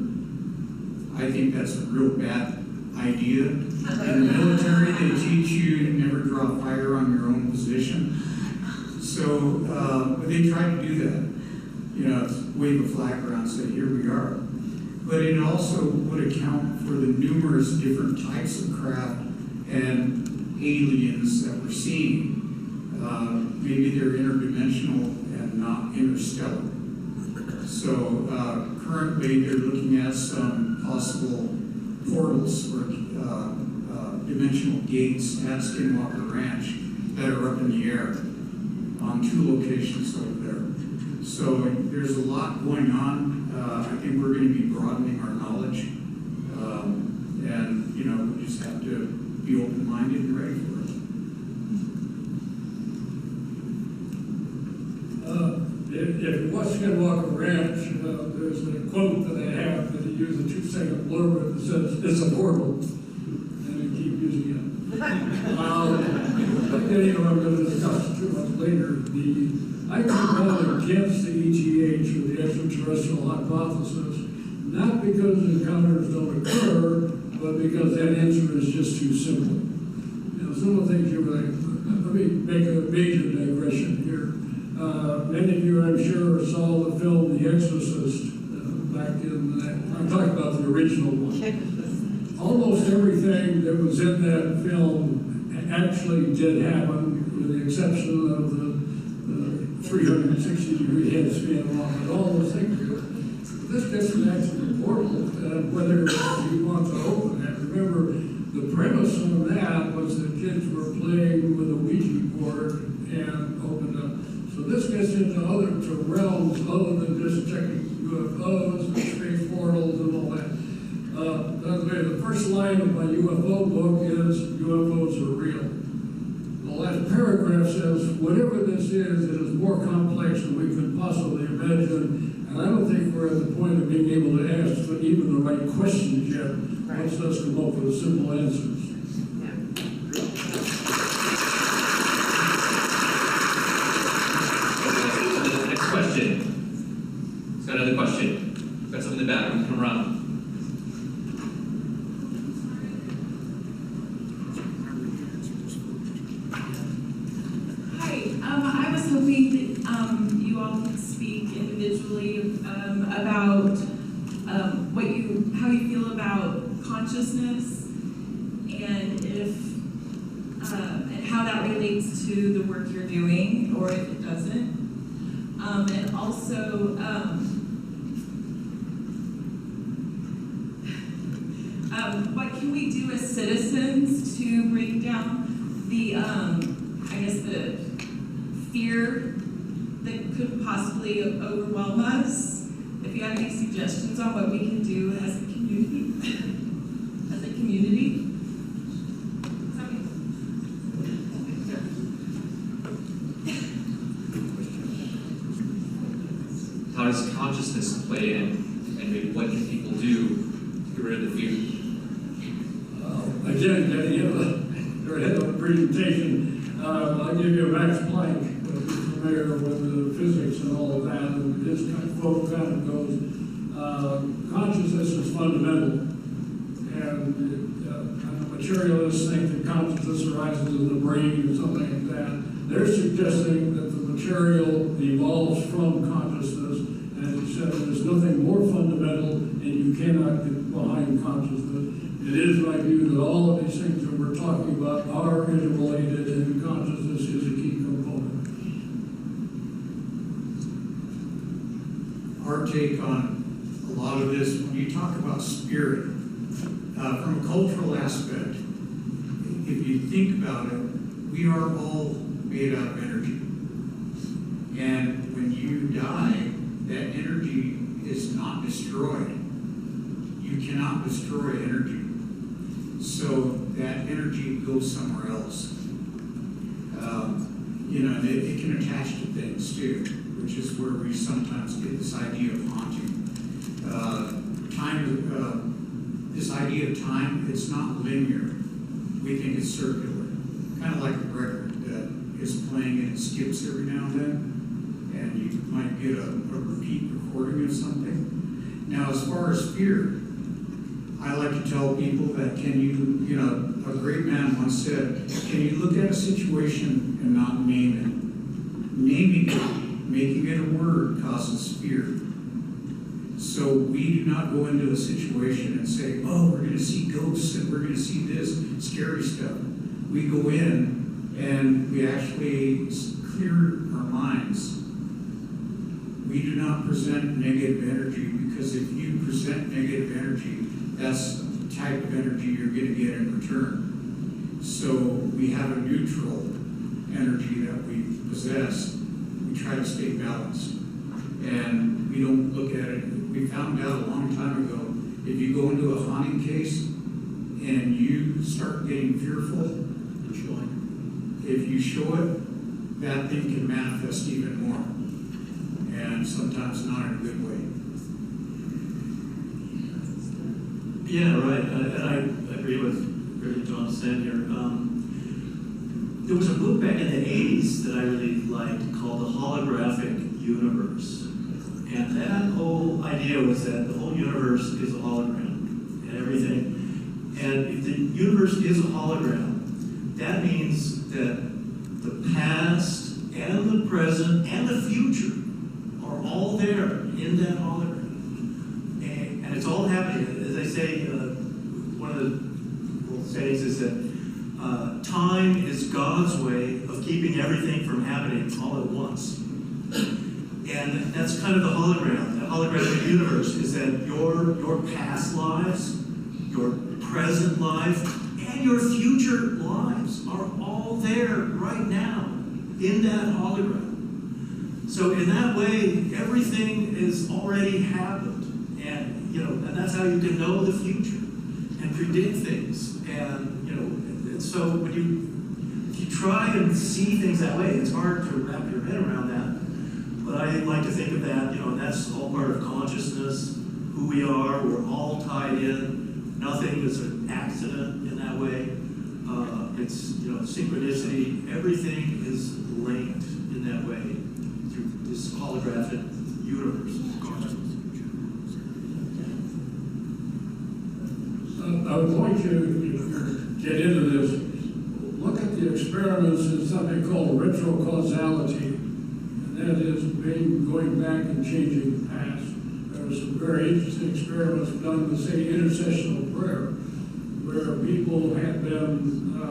I think that's a real bad idea. In the military, they teach you to never draw fire on your own position. So, but they try to do that. Wave a flag around and say, here we are. But it also would account for the numerous different types of craft and aliens that we're seeing. Maybe they're interdimensional and not interstellar. So currently they're looking at some possible portals or dimensional gates at Skinwalker Ranch that are up in the air on 2 locations over there. So there's a lot going on. I think we're going to be broadening our knowledge. And, we just have to be open-minded and ready for it. If you watch Skinwalker Ranch, there's a quote that I have that he use a 2-second blurb that says, it's a portal, and they keep using it. You know, I'm going to discuss too much later. I come out against the ETH, or the extraterrestrial hypothesis, not because encounters don't occur, but because that answer is just too simple. You know, some of the things you were like, let me make a major digression here. Many of you, I'm sure, saw the film The Exorcist back in that. I'm talking about the original one. Almost everything that was in that film actually did happen, with the exception of the 360-degree head spin and all those things. This gets back to the portal, whether you want to open that. Remember, the premise on that was that kids were playing with a Ouija board and opened up. So this gets into other realms other than just checking UFOs and space portals and all that. By the way, the first line of my UFO book is UFOs are real. The last paragraph says, whatever this is, it is more complex than we could possibly imagine. And I don't think we're at the point of being able to ask even the right questions yet. Let's just come up with simple answers. Next question. Let's got another question. Got some in the back. We can come around. I was hoping that you all could speak individually about how you feel about consciousness and and how that relates to the work you're doing, or if it doesn't. And also, what can we do as citizens to bring down the, the fear that could possibly overwhelm us? If you have any suggestions on what we can do as a community, as a community. How does consciousness play in, and maybe what can people do to get rid of the fear? Again, you're ahead of the presentation. I'll give you a Max Planck, if you're familiar with the physics and all of that, and his quote kind of goes, consciousness is fundamental. And materialists think that consciousness arises in the brain or something like that. They're suggesting that the material evolves from consciousness, and as you said, there's nothing more fundamental, and you cannot get behind consciousness. It is my view that all of these things that we're talking about are interrelated, and consciousness is a key component. Our take on a lot of this, when you talk about spirit, from a cultural aspect, if you think about it, we are all made out of energy. And when you die, that energy is not destroyed. You cannot destroy energy. So that energy goes somewhere else. And it can attach to things too, which is where we sometimes get this idea of haunting. This idea of time, it's not linear. We think it's circular. Kind of like a record that is playing and it skips every now and then, and you might get a repeat recording of something. Now, as far as fear, I like to tell people that a great man once said, can you look at a situation and not name it? Naming it, making it a word, causes fear. So we do not go into a situation and say, oh, we're going to see ghosts and we're going to see this scary stuff. We go in and we actually clear our minds. We do not present negative energy, because if you present negative energy, that's the type of energy you're going to get in return. So we have a neutral energy that we possess. We try to stay balanced. And we don't look at it. We found out a long time ago, if you go into a haunting case and you start getting fearful, if you show it, that thing can manifest even more. And sometimes not in a good way. Yeah, right, and I agree with John saying here. There was a book back in the 80s that I really liked called The Holographic Universe. And that whole idea was that the whole universe is a hologram and everything. And if the universe is a hologram, that means that the past and the present and the future are all there in that hologram. And it's all happening. As I say, one of the sayings is that time is God's way of keeping everything from happening all at once. And that's kind of the hologram. The holographic universe is that your past lives, your present life, and your future lives are all there right now in that hologram. So in that way, everything is already happened. And, and that's how you can know the future and predict things. And, and so if you try and see things that way, it's hard to wrap your head around that. But I like to think of that, that's all part of consciousness, who we are, we're all tied in. Nothing is an accident in that way. It's, synchronicity. Everything is linked in that way through this holographic universe. I would point you, if you get into this, look at the experiments in something called retrocausality. That is going back and changing the past. There were some very interesting experiments done with, say, intercessional prayer, where people had been a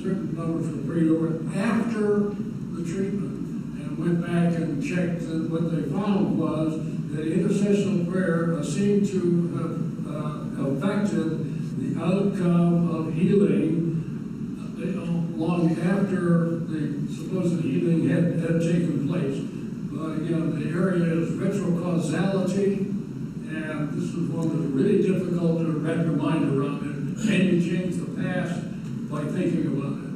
certain number for pre-order after the treatment, and went back and checked, and what they found was that intercessional prayer seemed to have affected the outcome of healing long after the supposed healing had taken place. But again, the area is retrocausality, and this is one that's really difficult to wrap your mind around it. Can you change the past by thinking about it?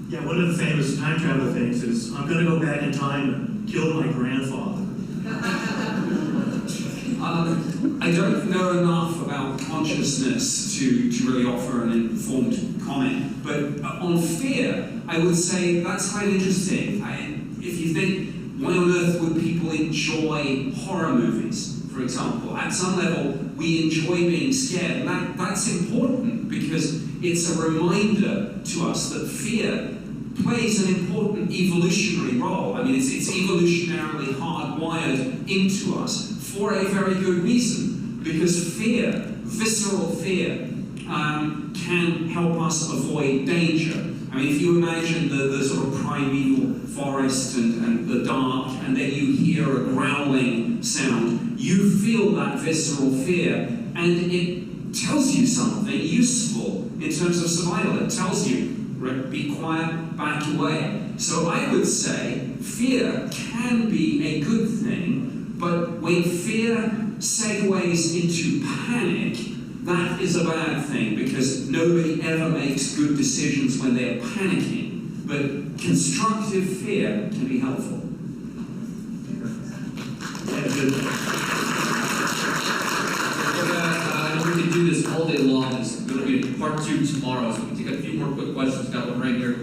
Yeah, one of the famous time travel things is, I'm going to go back in time and kill my grandfather. I don't know enough about consciousness to really offer an informed comment, but on fear, I would say that's quite interesting. If you think, why on earth would people enjoy horror movies, for example? At some level, we enjoy being scared, and that's important because it's a reminder to us that fear plays an important evolutionary role. I mean, it's evolutionarily hardwired into us for a very good reason, because fear, visceral fear, can help us avoid danger. I mean, if you imagine the sort of primeval forest and the dark, and then you hear a growling sound, you feel that visceral fear, and it tells you something useful in terms of survival. It tells you, be quiet, back away. So I would say fear can be a good thing, but when fear segues into panic, that is a bad thing, because nobody ever makes good decisions when they're panicking. But constructive fear can be helpful. We could do this all day long. There's going to be part 2 tomorrow, so we can take a few more quick questions. Got one right here.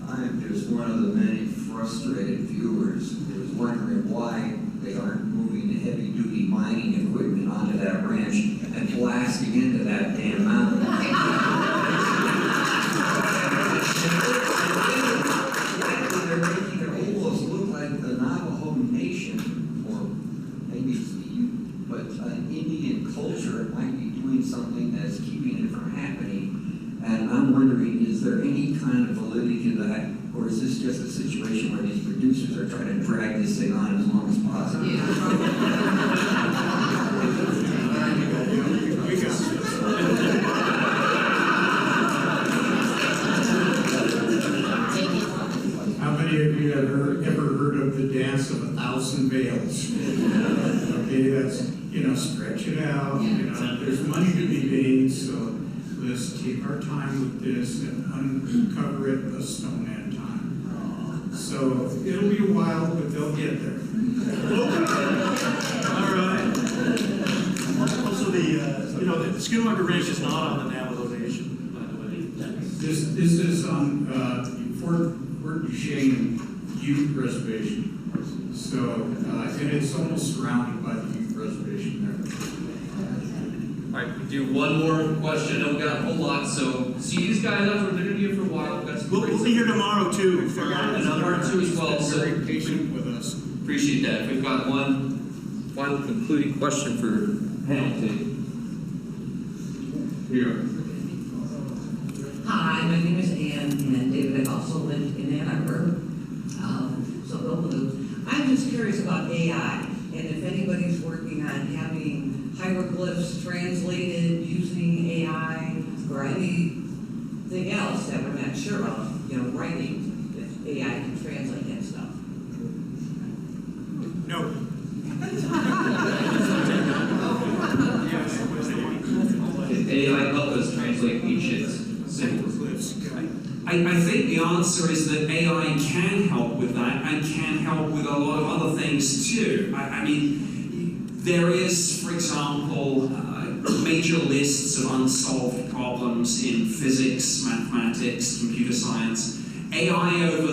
I'm just one of the many frustrated viewers who is wondering why they aren't moving the heavy-duty mining equipment onto that ranch and blasting into that damn mountain. They're making it almost look like the Navajo Nation, or maybe it's the but an Indian culture might be doing something that's keeping it from happening. And I'm wondering, is there any kind of validity to that, or is this just a situation where these producers are trying to drag this thing on as long as possible? How many of you have ever heard of the dance of 1,000 veils? Okay, that's, stretch it out, there's money to be made, so let's take our time with this and uncover it a snowman time. So it'll be a while, but they'll get there. All right. Also, the Skinwalker Ranch is not on the Navajo Nation, by the way. This is on Fort Duchesne Ute Reservation. So, and it's almost surrounded by the Ute Reservation there. All right, we do one more question. I know we got a whole lot, so see these guys after. They're gonna be here for a while. We've got some We'll be here tomorrow too for another part two as well. So Very patient with us. appreciate that. We've got one final concluding question for Hamilton. Here. Hi, my name is Ann, and David, I also live in Ann Arbor, so go blue. I'm just curious about AI, and if anybody's working on having hieroglyphs translated using AI, or anything else that we're not sure of, writing, if AI can translate that stuff. No. Can AI help us translate ancient symbols? I think the answer is that AI can help with that and can help with a lot of other things too. I mean, there is, for example, major lists of unsolved problems in physics, mathematics, computer science. AI over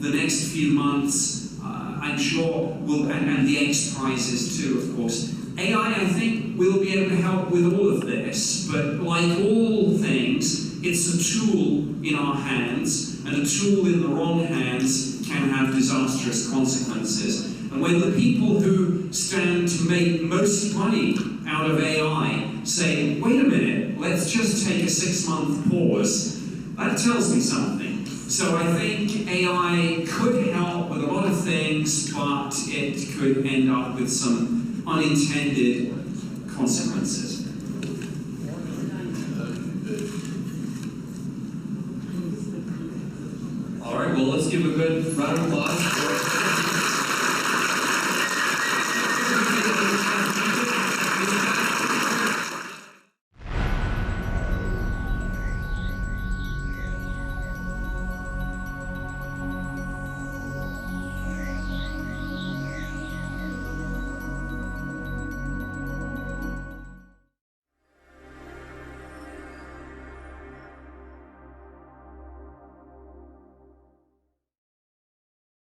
the next few months, I'm sure, will, and the X prizes too, of course. AI, I think, will be able to help with all of this, but like all things, it's a tool in our hands, and a tool in the wrong hands can have disastrous consequences. And when the people who stand to make most money out of AI say, wait a minute, let's just take a 6-month pause, that tells me something. So I think AI could help with a lot of things, but it could end up with some unintended consequences. All right, well, let's give a good round of applause for